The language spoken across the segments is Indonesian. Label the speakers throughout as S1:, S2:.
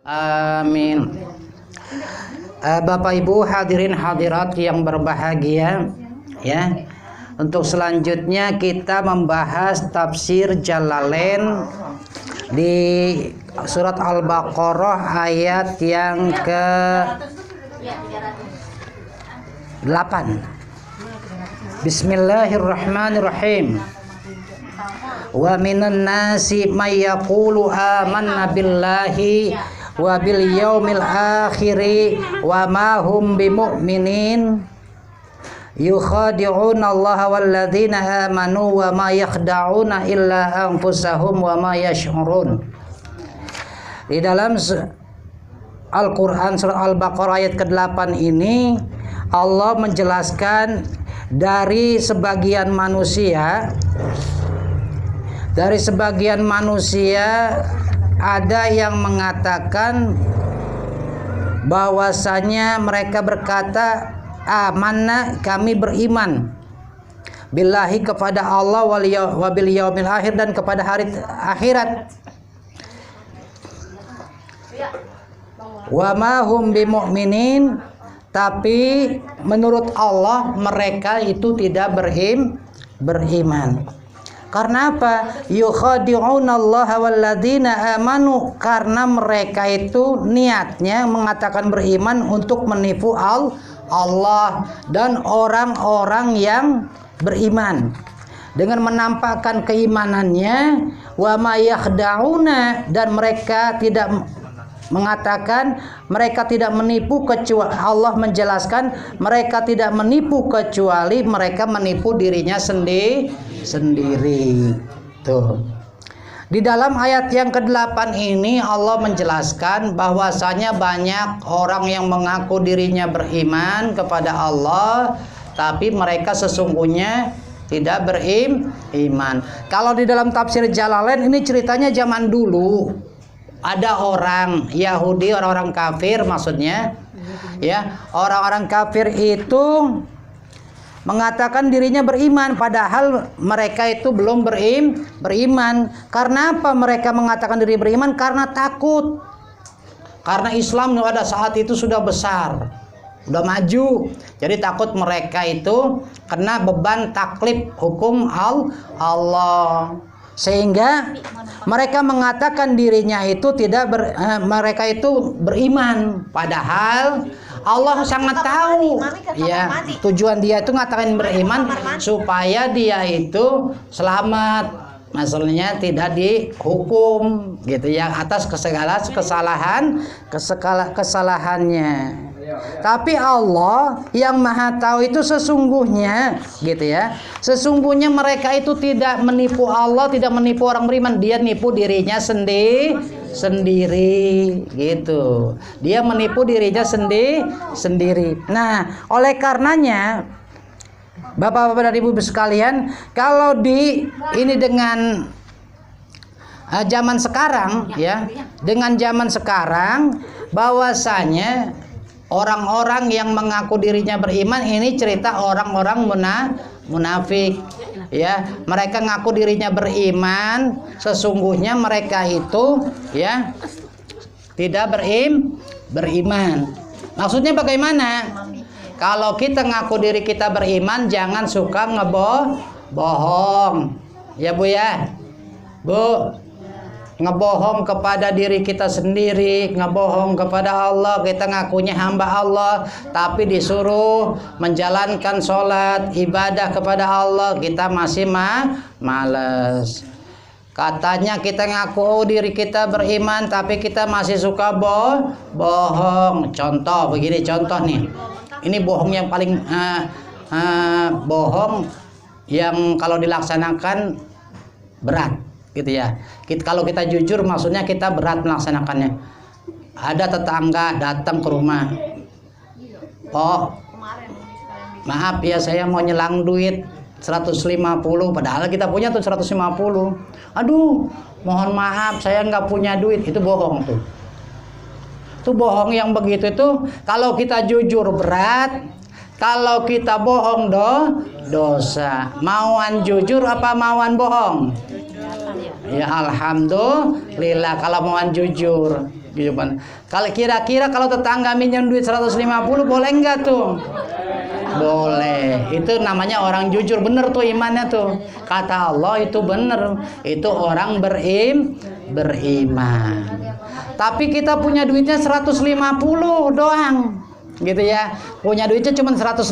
S1: Amin. Bapak Ibu hadirin hadirat yang berbahagia, ya. Untuk selanjutnya kita membahas tafsir Jalalain di surat Al-Baqarah ayat yang ke-8. Bismillahirrahmanirrahim. Wa minan nasi may yaqulu amanna billahi wa bil yaumil akhiri wa ma hum bimu'minin yukhadi'una Allah wal ladzina amanu wa ma yakhda'una illa anfusahum wa ma yash'urun. Di dalam Al-Qur'an surah Al-Baqarah ayat ke-8 ini Allah menjelaskan dari sebagian manusia ada yang mengatakan bahwasanya mereka berkata amanna, kami beriman billahi kepada Allah wa bil yaumil akhir dan kepada hari akhirat, wa ma hum bimu'minin, tapi menurut Allah mereka itu tidak beriman. Karena apa? Yukhadi'una Allah wal ladzina amanu, karena mereka itu niatnya mengatakan beriman untuk menipu Allah dan orang-orang yang beriman dengan menampakkan keimanannya. Wa ma yakhda'una, dan mereka tidak mengatakan mereka tidak menipu kecuali, Allah menjelaskan mereka tidak menipu kecuali mereka menipu dirinya sendiri. Tuh. Di dalam ayat yang ke-8 ini Allah menjelaskan bahwasanya banyak orang yang mengaku dirinya beriman kepada Allah tapi mereka sesungguhnya tidak beriman. Kalau di dalam tafsir Jalalain ini ceritanya zaman dulu. Ada orang Yahudi, orang-orang kafir maksudnya, ya, orang-orang kafir itu mengatakan dirinya beriman padahal mereka itu belum beriman. Karena apa mereka mengatakan diri beriman? Karena takut. Karena Islam pada saat itu sudah besar, sudah maju. Jadi takut mereka itu kena beban taklif hukum Allah. Sehingga mereka mengatakan dirinya itu mereka itu beriman, padahal Allah sangat tahu, ya, tujuan dia itu ngatakan beriman supaya dia itu selamat, maksudnya tidak dihukum, gitu ya, atas kesalahannya. Tapi Allah yang Maha Tahu itu sesungguhnya, gitu ya, sesungguhnya mereka itu tidak menipu Allah, tidak menipu orang beriman, dia nipu dirinya sendiri, gitu. Dia menipu dirinya sendiri. Nah, oleh karenanya Bapak-bapak dan Ibu sekalian, kalau ini dengan zaman sekarang, ya, dengan zaman sekarang, bahwasanya orang-orang yang mengaku dirinya beriman ini cerita orang-orang munafik, ya. Mereka ngaku dirinya beriman, sesungguhnya mereka itu, ya, tidak beriman. Maksudnya bagaimana? Kalau kita ngaku diri kita beriman, jangan suka ngebohong, ya Bu, ya Bu. Ngebohong kepada diri kita sendiri, ngebohong kepada Allah. Kita ngakunya hamba Allah, tapi disuruh menjalankan sholat, ibadah kepada Allah, kita masih males. Katanya kita ngaku diri kita beriman, tapi kita masih suka bohong. Contoh begini, contoh nih. Ini bohong yang paling bohong yang kalau dilaksanakan berat, gitu ya. Kalau kita jujur maksudnya kita berat melaksanakannya. Ada tetangga datang ke rumah, "Oh, maaf ya, saya mau nyelang duit 150, padahal kita punya tuh 150. Aduh, mohon maaf saya nggak punya duit." Itu bohong tuh. Itu bohong yang begitu itu. Kalau kita jujur berat, kalau kita bohong dosa. Mauan jujur apa mauan bohong? Ya alhamdulillah kalau mauan jujur. Gimana? Kalau kira-kira kalau tetangga minjem duit 150 boleh enggak tuh? Boleh. Itu namanya orang jujur, bener tuh imannya tuh. Kata Allah itu bener. Itu orang beriman. Tapi kita punya duitnya 150 doang. Gitu ya. Punya duitnya cuma 150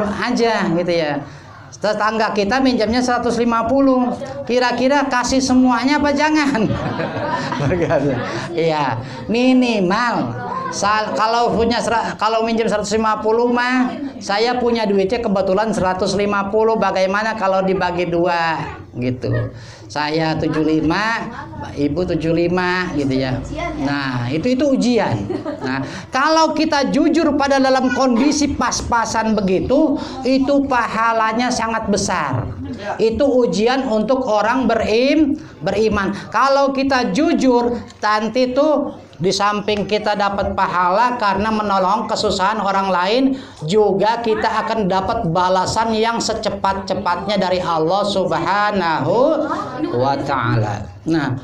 S1: aja gitu ya. Tetangga kita minjamnya 150. Kira-kira kasih semuanya apa jangan? Iya, minimal. Kalau minjem 150 mah saya punya duitnya kebetulan 150. Bagaimana kalau dibagi dua gitu? Saya 75, ibu 75 gitu ya. Nah, itu ujian. Nah, kalau kita jujur pada dalam kondisi pas-pasan begitu, itu pahalanya sangat besar. Itu ujian untuk orang beriman. Kalau kita jujur, nanti tuh di samping kita dapat pahala karena menolong kesusahan orang lain, juga kita akan dapat balasan yang secepat-cepatnya dari Allah Subhanahu wa ta'ala. Nah,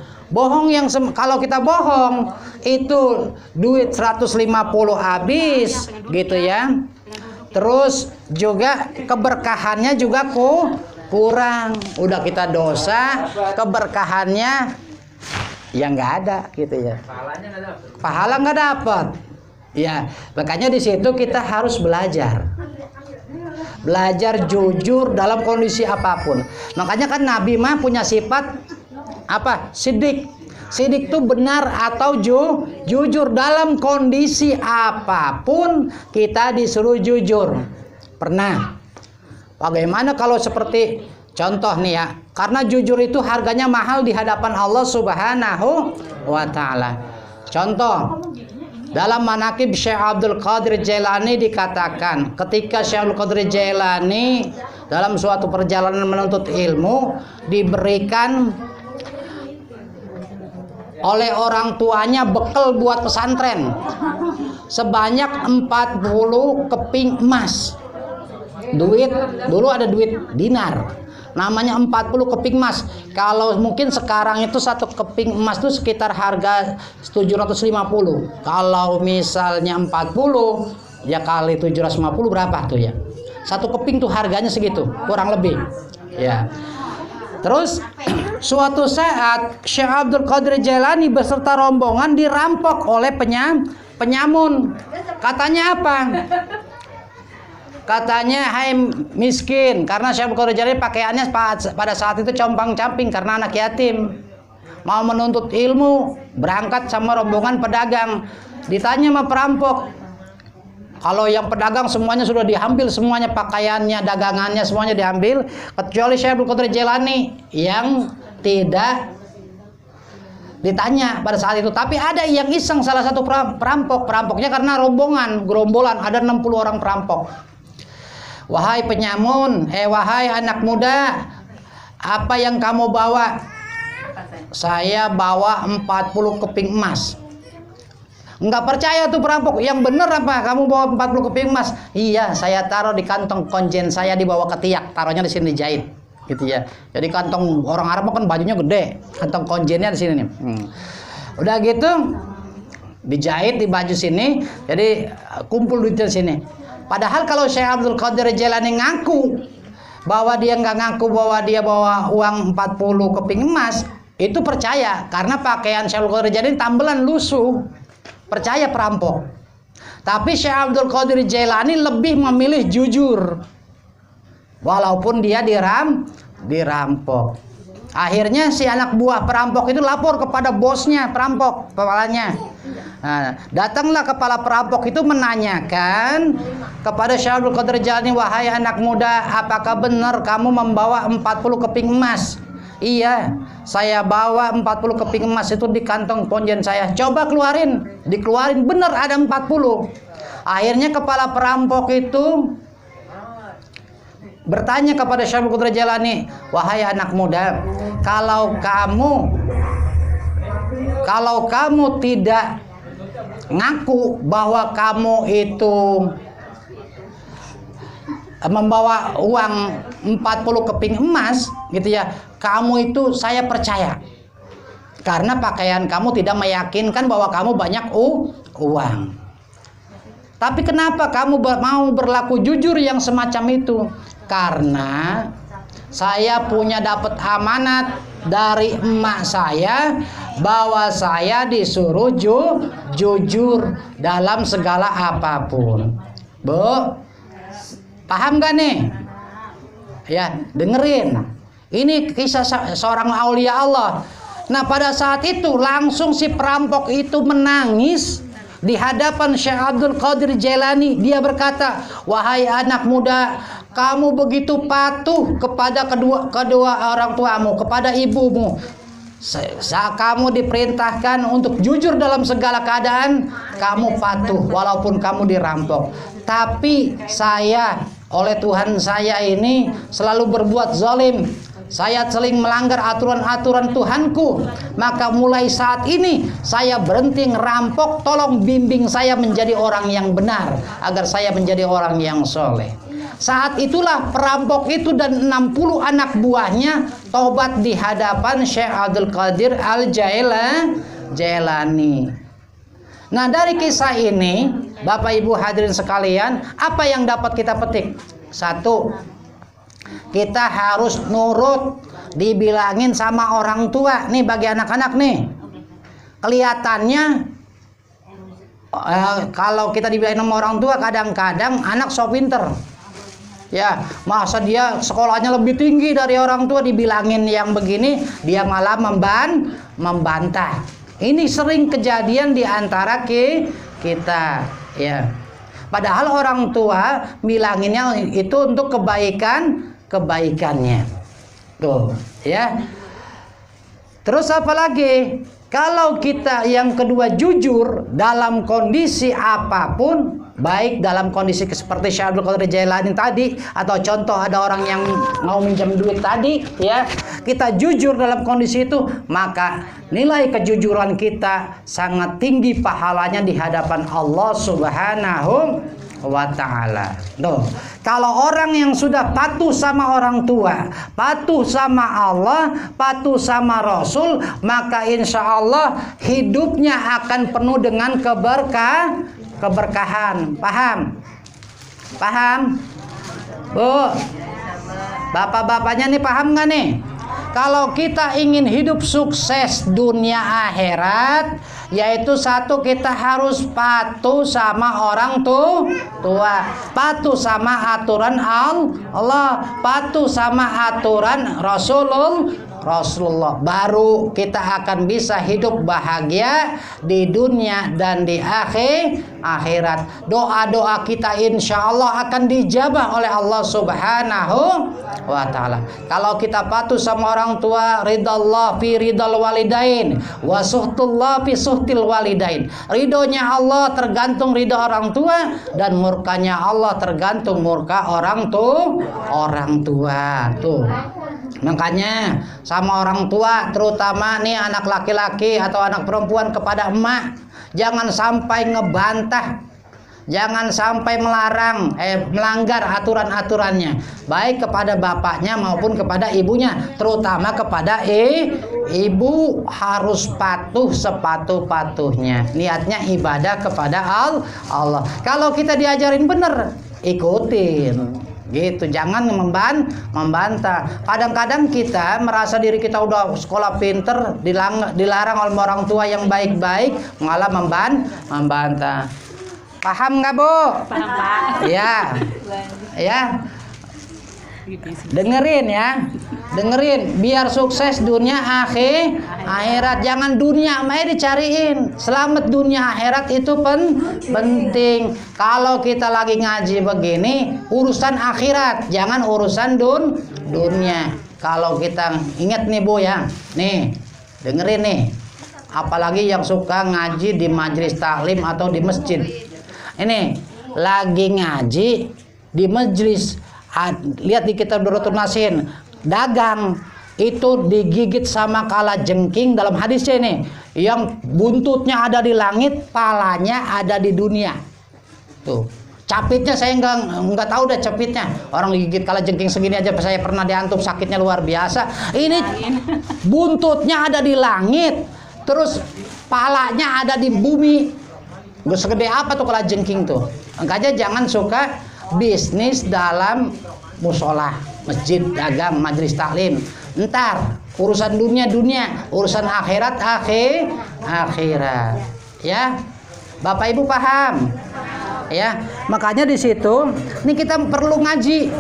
S1: kalau kita bohong itu duit 150 habis gitu ya. Terus juga keberkahannya juga kurang. Udah kita dosa, keberkahannya ya nggak ada gitu ya. Pahala nggak dapat. Ya, makanya di situ kita harus belajar jujur dalam kondisi apapun. Makanya kan Nabi mah punya sifat apa? Sidik. Sidik itu benar atau jujur dalam kondisi apapun kita disuruh jujur. Pernah? Bagaimana kalau seperti contoh nih ya, karena jujur itu harganya mahal di hadapan Allah Subhanahu wa ta'ala. Contoh, dalam manaqib Syekh Abdul Qadir Jailani dikatakan, ketika Syekh Abdul Qadir Jailani dalam suatu perjalanan menuntut ilmu diberikan oleh orang tuanya bekal buat pesantren sebanyak 40 keping emas. Duit, dulu ada duit dinar, namanya 40 keping emas. Kalau mungkin sekarang itu satu keping emas itu sekitar harga 750. Kalau misalnya 40 ya kali 750 berapa tuh ya? Satu keping tuh harganya segitu, kurang lebih. Ya. Terus suatu saat Syekh Abdul Qadir Jailani beserta rombongan dirampok oleh penyamun. Katanya apa? Katanya, hai miskin, karena Syekh Abdul Qadir Jailani pakaiannya pada saat itu compang-camping karena anak yatim. Mau menuntut ilmu, berangkat sama rombongan pedagang. Ditanya sama perampok. Kalau yang pedagang semuanya sudah diambil, semuanya pakaiannya, dagangannya semuanya diambil, kecuali Syekh Abdul Qadir Jailani yang tidak ditanya pada saat itu. Tapi ada yang iseng, salah satu perampoknya karena gerombolan ada 60 orang perampok. Wahai penyamun, wahai anak muda, apa yang kamu bawa? Saya bawa 40 keping emas. Enggak percaya tuh perampok, yang bener apa? Kamu bawa 40 keping emas? Iya, saya taruh di kantong konjen saya, dibawa ketiak, taruhnya di sini dijahit, gitu ya. Jadi kantong orang Arab kan bajunya gede, kantong konjennya di sini nih. Udah gitu dijahit di baju sini, jadi kumpul duit di sini. Padahal kalau Syekh Abdul Qadir Jailani ngaku bahwa dia nggak ngaku bahwa dia bawa uang 40 keping emas, itu percaya karena pakaian Syekh Abdul Qadir Jailani tambelan lusuh. Percaya perampok. Tapi Syekh Abdul Qadir Jailani lebih memilih jujur walaupun dia dirampok. Akhirnya si anak buah perampok itu lapor kepada bosnya perampok, kepalanya. Nah, datanglah kepala perampok itu menanyakan kepada Syekh Abdul Qadir Jailani, wahai anak muda, apakah benar kamu membawa 40 keping emas? Iya, saya bawa 40 keping emas itu di kantong ponjen saya. Coba keluarin. Dikeluarin, benar ada 40. Akhirnya kepala perampok itu bertanya kepada Syekh Abdul Qadir Jailani, wahai anak muda, kalau kamu tidak ngaku bahwa kamu itu membawa uang 40 keping emas gitu ya, kamu itu saya percaya. Karena pakaian kamu tidak meyakinkan bahwa kamu banyak uang. Tapi kenapa kamu mau berlaku jujur yang semacam itu? Karena saya punya dapat amanat dari emak saya bahwa saya disuruh jujur dalam segala apapun. Bu, paham gak nih? Ya, dengerin. Ini kisah seorang aulia Allah. Nah, pada saat itu langsung si perampok itu menangis di hadapan Syekh Abdul Qadir Jailani. Dia berkata, "Wahai anak muda, kamu begitu patuh kepada kedua orang tuamu, kepada ibumu. Kamu diperintahkan untuk jujur dalam segala keadaan, kamu patuh walaupun kamu dirampok. Tapi saya, oleh Tuhan saya ini selalu berbuat zalim. Saya sering melanggar aturan-aturan Tuhanku. Maka mulai saat ini saya berhenti ngerampok. Tolong bimbing saya menjadi orang yang benar, agar saya menjadi orang yang soleh." Saat itulah perampok itu dan 60 anak buahnya tobat di hadapan Syekh Abdul Qadir Al-Jailani. Nah, dari kisah ini, Bapak Ibu hadirin sekalian, apa yang dapat kita petik? Satu, kita harus nurut dibilangin sama orang tua. Nih bagi anak-anak nih, kelihatannya kalau kita dibilangin sama orang tua, kadang-kadang anak so pinter. Ya, masa dia sekolahnya lebih tinggi dari orang tua, dibilangin yang begini dia malah membantah. Ini sering kejadian di antara kita, ya. Padahal orang tua bilanginnya itu untuk kebaikannya. Tuh, ya. Terus apa lagi? Kalau kita yang kedua jujur dalam kondisi apapun, baik dalam kondisi seperti Syekh Abdul Qadir Jailani tadi, atau contoh ada orang yang mau minjam duit tadi, ya, kita jujur dalam kondisi itu, maka nilai kejujuran kita sangat tinggi pahalanya di hadapan Allah Subhanahu wa ta'ala. Tuh, kalau orang yang sudah patuh sama orang tua, patuh sama Allah, patuh sama Rasul, maka insya Allah hidupnya akan penuh dengan keberkahan. Paham? Bu, bapak-bapaknya nih paham nggak nih? Kalau kita ingin hidup sukses dunia akhirat, yaitu satu, kita harus patuh sama orang tua, patuh sama aturan Allah, patuh sama aturan Rasulullah. Baru kita akan bisa hidup bahagia di dunia dan di akhirat. Doa-doa kita insya Allah akan dijabah oleh Allah Subhanahu wa ta'ala. Kalau kita patuh sama orang tua, ridallah fi ridal walidain, wa suhtullah fi suhtil walidain. Ridhonya Allah tergantung ridho orang tua, dan murkanya Allah tergantung murka orang tua. Tuh. Makanya sama orang tua, terutama nih anak laki-laki atau anak perempuan, kepada emak, jangan sampai ngebantah, jangan sampai melanggar aturan-aturannya, baik kepada bapaknya maupun kepada ibunya. Terutama kepada ibu, harus patuh sepatuh-patuhnya, niatnya ibadah kepada Allah. Kalau kita diajarin bener, ikutin gitu, jangan membantah. Kadang-kadang kita merasa diri kita udah sekolah pinter, dilarang oleh orang tua yang baik-baik, malah membantah. Paham nggak, Bu?
S2: Paham, Pak.
S1: Ya. Dengerin ya, biar sukses dunia akhirat. Jangan dunia aja dicariin, selamat dunia akhirat itu penting. Kalau kita lagi ngaji begini, urusan akhirat, jangan urusan dunia. Kalau kita ingat nih, Bu, ya, nih dengerin nih, apalagi yang suka ngaji di majelis taklim atau di masjid. Ini lagi ngaji di majelis, lihat di kitab Durratun Nasin, dagang itu digigit sama kalajengking dalam hadisnya ini, yang buntutnya ada di langit, palanya ada di dunia. Tuh, capitnya saya nggak tahu deh capitnya. Orang digigit kalajengking segini aja saya pernah diantum, sakitnya luar biasa. Ini buntutnya ada di langit, terus palanya ada di bumi. Segede apa tuh kalajengking tuh? Makanya jangan suka bisnis dalam musola, masjid, dagang, majelis taklim. Ntar urusan dunia, urusan akhirat, akhirat. Ya, Bapak Ibu paham? Ya, makanya di situ ini kita perlu ngaji.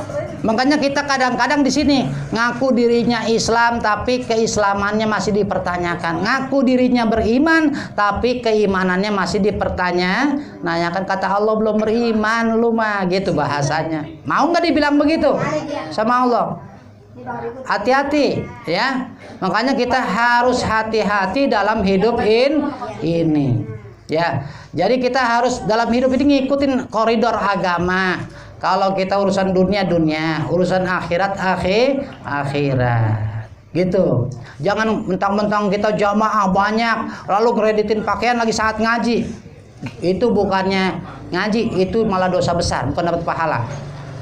S1: Makanya kita kadang-kadang di sini ngaku dirinya Islam tapi keislamannya masih dipertanyakan. Ngaku dirinya beriman tapi keimanannya masih dipertanyakan. Kata Allah belum beriman lu mah, gitu bahasanya. Mau nggak dibilang begitu sama Allah? Hati-hati ya. Makanya kita harus hati-hati dalam hidup ini. Ya. Jadi kita harus dalam hidup ini ngikutin koridor agama. Kalau kita urusan dunia, urusan akhirat, akhirat. Gitu. Jangan mentang-mentang kita jamaah banyak lalu kreditin pakaian lagi saat ngaji. Itu bukannya ngaji, itu malah dosa besar, bukan dapat pahala.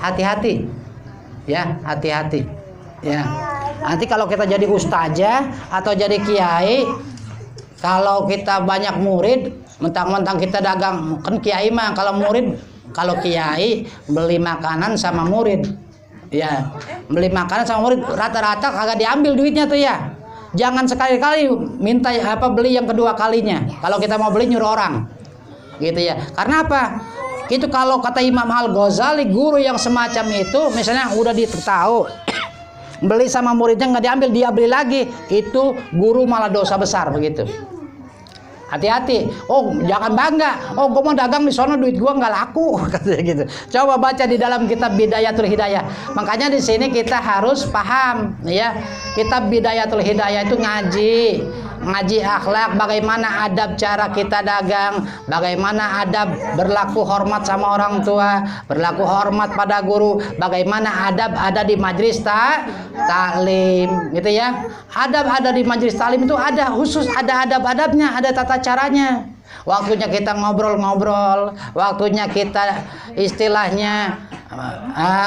S1: Hati-hati. Ya, hati-hati. Ya. Nanti kalau kita jadi ustazah atau jadi kiai, kalau kita banyak murid, mentang-mentang kita dagang, kan kiai mah kalau murid, kalau kiai beli makanan sama murid, ya beli makanan sama murid rata-rata kagak diambil duitnya tuh ya. Jangan sekali-kali minta beli yang kedua kalinya. Kalau kita mau beli nyuruh orang, gitu ya. Karena apa? Itu kalau kata Imam Al-Ghazali, guru yang semacam itu, misalnya udah ditahu beli sama muridnya nggak diambil, dia beli lagi, itu guru malah dosa besar begitu. Hati-hati. Oh, jangan bangga. Oh, gue mau dagang di sono, duit gue nggak laku, katanya gitu. Coba baca di dalam kitab Bidayatul Hidayah. Makanya di sini kita harus paham, ya. Kitab Bidayatul Hidayah itu ngaji akhlak, bagaimana adab cara kita dagang, bagaimana adab berlaku hormat sama orang tua, berlaku hormat pada guru, bagaimana adab ada di majelis taklim, gitu ya. Adab ada di majelis taklim itu ada khusus, ada adab-adabnya, ada tata caranya. Waktunya kita ngobrol-ngobrol, waktunya kita istilahnya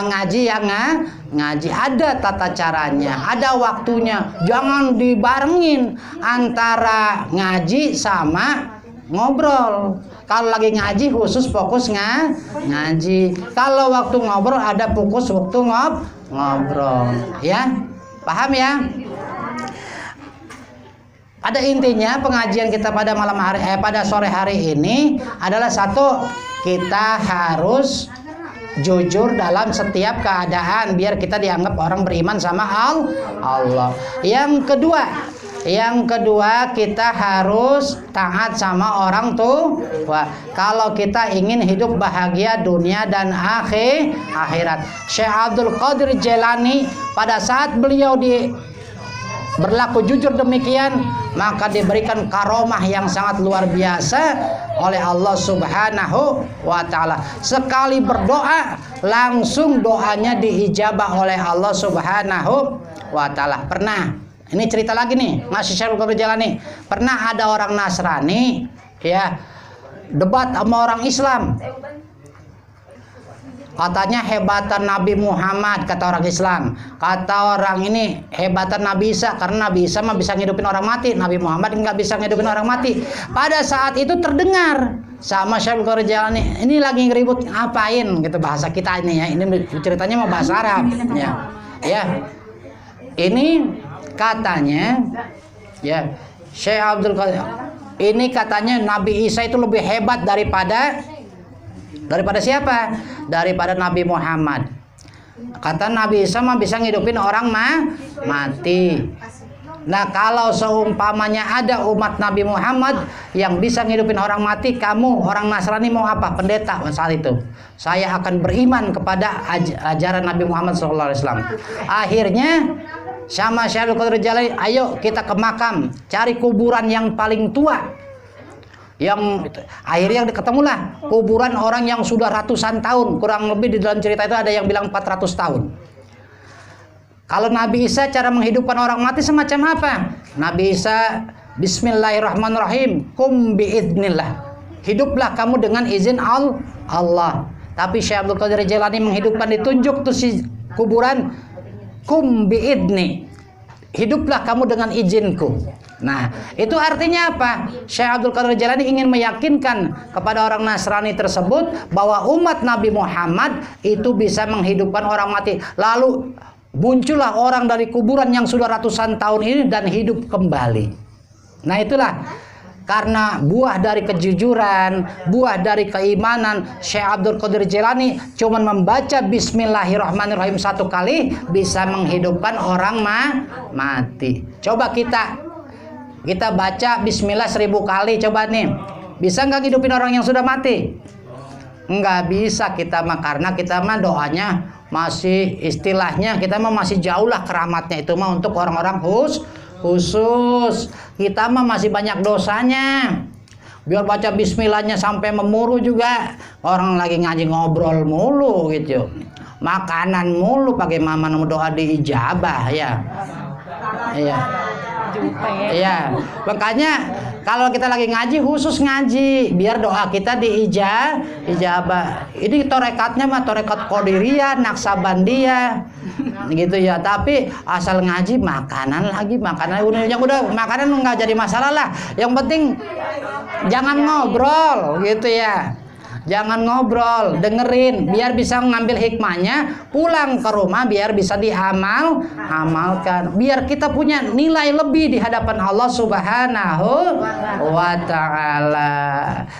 S1: ngaji ya ngaji, ada tata caranya, ada waktunya. Jangan dibarengin antara ngaji sama ngobrol. Kalau lagi ngaji khusus fokus ngaji. Kalau waktu ngobrol ada fokus waktu ngobrol. Ya, paham ya? Pada intinya pengajian kita pada malam hari pada sore hari ini adalah satu, kita harus jujur dalam setiap keadaan biar kita dianggap orang beriman sama Allah. Yang kedua kita harus taat sama orang tua. Kalau kita ingin hidup bahagia dunia dan akhirat. Syekh Abdul Qadir Jailani pada saat beliau berlaku jujur demikian, maka diberikan karomah yang sangat luar biasa oleh Allah Subhanahu wa ta'ala. Sekali berdoa langsung doanya diijabah oleh Allah Subhanahu wa ta'ala. Pernah, ini cerita lagi nih, masih Syekh Abdul Jailani, pernah ada orang Nasrani ya debat sama orang Islam. Katanya hebatan Nabi Muhammad, kata orang Islam. Kata orang ini hebatan Nabi Isa, karena Nabi Isa mah bisa ngidupin orang mati, Nabi Muhammad nggak bisa ngidupin orang mati. Pada saat itu terdengar sama Syekh Abdul Jailani, ini lagi ngeribut ngapain gitu bahasa kita ini ya. Ini ceritanya mah bahasa Arab ya. Ya. Ini katanya ya Syekh Abdul Qadir, ini katanya Nabi Isa itu lebih hebat daripada siapa? Daripada Nabi Muhammad. Kata Nabi Isa mah bisa ngidupin orang mati. Nah, kalau seumpamanya ada umat Nabi Muhammad yang bisa ngidupin orang mati, kamu orang Nasrani mau apa? Pendeta saat itu. Saya akan beriman kepada ajaran Nabi Muhammad SAW. Akhirnya sama Syekh Abdul Qadir Jailani, ayo kita ke makam, cari kuburan yang paling tua. Yang akhirnya ketemulah kuburan orang yang sudah ratusan tahun, kurang lebih di dalam cerita itu ada yang bilang 400 tahun. Kalau Nabi Isa cara menghidupkan orang mati semacam apa? Nabi Isa bismillahirrahmanirrahim, kum biidnillah, hiduplah kamu dengan izin Allah. Tapi Syekh Abdul Qadir Jailani menghidupkan, ditunjuk tuh si kuburan, kum biidni, hiduplah kamu dengan izinku. Nah, itu artinya apa? Syekh Abdul Qadir Jailani ingin meyakinkan kepada orang Nasrani tersebut bahwa umat Nabi Muhammad itu bisa menghidupkan orang mati. Lalu muncullah orang dari kuburan yang sudah ratusan tahun ini dan hidup kembali. Nah, itulah karena buah dari kejujuran, buah dari keimanan, Syekh Abdul Qadir Jailani cuma membaca Bismillahirrahmanirrahim 1 kali bisa menghidupkan orang mati. Coba kita baca Bismillah 1000 kali, coba nih, bisa nggak hidupin orang yang sudah mati? Nggak bisa kita mah, karena kita mah doanya masih istilahnya kita mah masih jauh lah keramatnya itu mah untuk orang-orang khusus. Kita mah masih banyak dosanya. Biar baca bismillahnya sampai memuruh juga. Orang lagi ngaji ngobrol mulu gitu. Makanan mulu pakai mama doa diijabah ya. Iya. Iya, makanya kalau kita lagi ngaji khusus ngaji biar doa kita diijabah. Ini torekatnya mah torekat Qadiriyah, Naksabandiyah gitu ya. Tapi asal ngaji makanan yang udah makanan nggak jadi masalah lah. Yang penting jangan ngobrol gitu ya. Jangan ngobrol, dengerin biar bisa ngambil hikmahnya, pulang ke rumah biar bisa amalkan. Biar kita punya nilai lebih di hadapan Allah Subhanahu wa taala.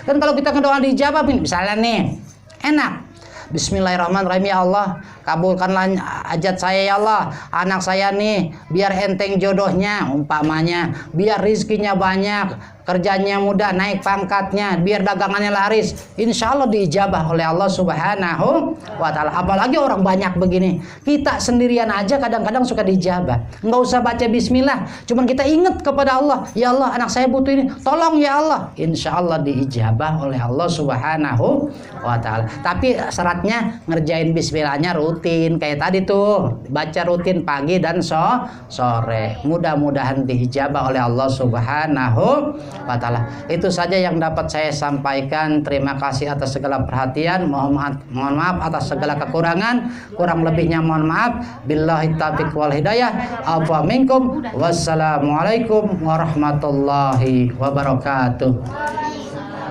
S1: Kan kalau kita ngedoa dijawab misalnya nih, enak. Bismillahirrahmanirrahim, ya Allah, kabulkanlah hajat saya ya Allah. Anak saya nih biar enteng jodohnya umpamanya, biar rizkinya banyak, kerjanya mudah, naik pangkatnya, biar dagangannya laris. Insya Allah diijabah oleh Allah Subhanahu wa ta'ala. Apalagi orang banyak begini, kita sendirian aja kadang-kadang suka diijabah. Nggak usah baca bismillah, cuman kita ingat kepada Allah, ya Allah anak saya butuh ini, tolong ya Allah. Insya Allah diijabah oleh Allah Subhanahu wa ta'ala. Tapi syaratnya ngerjain bismillahnya rutin kayak tadi tuh, baca rutin pagi dan sore. Mudah-mudahan diijabah oleh Allah Subhanahu wa ta'ala. Itu saja yang dapat saya sampaikan. Terima kasih atas segala perhatian. Mohon maaf atas segala kekurangan. Kurang lebihnya mohon maaf. Billahi taufiq wal hidayah. Afa minkum. Wassalamualaikum warahmatullahi wabarakatuh.